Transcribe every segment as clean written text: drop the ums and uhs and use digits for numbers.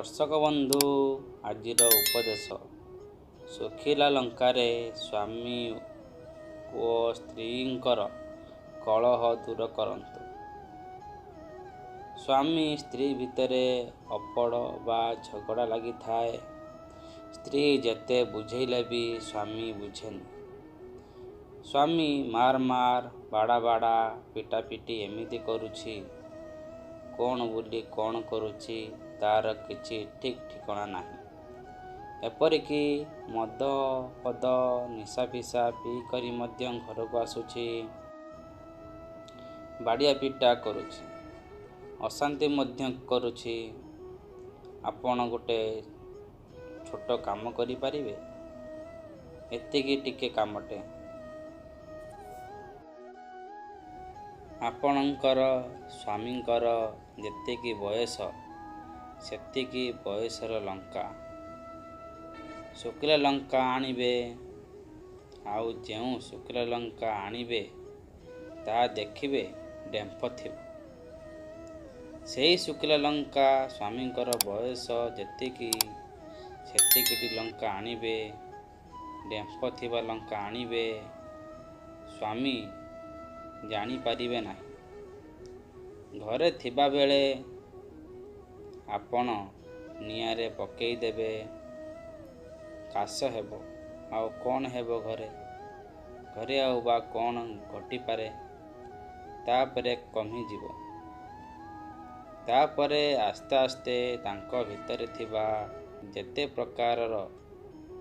दर्शक बंधु आजिर उपदेश सुखिला लंकारे स्वामी ओ स्त्रींकर कलह दूर करंतु। स्वामी स्त्री भितरे अपड़ बा झगड़ा लगी थाए। स्त्री जेते बुझेले भी स्वामी बुझेनि। स्वामी मार मार बाड़ा बाड़ा पिटा पिटी एमिति करुछि। कौन बोली कौन करुछि तार किछि ठीक ठिकाना नाही। एपरिकी मद पद निशा फिशा पी करी मध्य घर को आसुछि। बाड़िया पिटा करुछि, अशांति मध्य करुछि। आपण गोटे छोट काम करि पारिबे? एतिकी टिके कामटे आपणकर स्वामींकर जेतिकी बयस सेतिकी बयसर लंका। शुक्ला लंका आनिबे आउ जेउ शुक्ला लंका आनिबे ता देखिबे डेम्फ थिब। सेही शुक्ला लंका स्वामींकर बयस जेतिकी सेतिकी लंका आनिबे, डेम्फ थिबा लंका आनिबे। स्वामी जानी पारिबे नाही। घरे थिबा बेले आपण नियारे पकेई देबे, काश हेबो आउ कौन हेबो घरे घरे आउ बा कौन घटी पारे। तापरे कमी जीवो। तापरे आस्ते आस्ते तांको भितरे थिबा जेते प्रकारर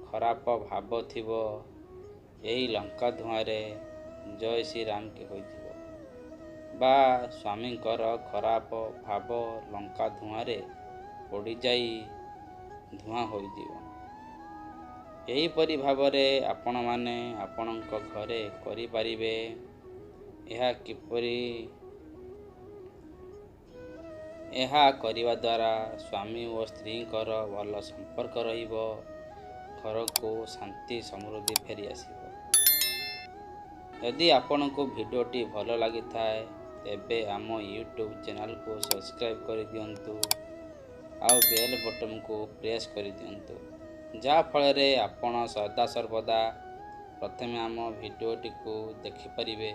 खराप भाव थिबो एही लंका धुआरे जय श्री राम के होइथिबो। बा स्वामींकर खराप भाव लंका धुआरे पड़ी जाई धुआं होइजिवो। एही परि भावरे आपण माने आपणक घरे करि पारिबे। एहा किपरि एहा करिवा द्वारा स्वामी और स्त्रींकर भल संपर्क रहिबो। घर को शांति समृद्धि फेरी आसिबो। यदि आपण को वीडियोटी भल लगी थाए तेबे आम यूट्यूब चैनल को सब्सक्राइब कर दियंतु आउ बेल बटन को प्रेस कर दियंतु। जा फल आपण सदा सर्वदा प्रथमे आम वीडियोटी को देखि परिबे।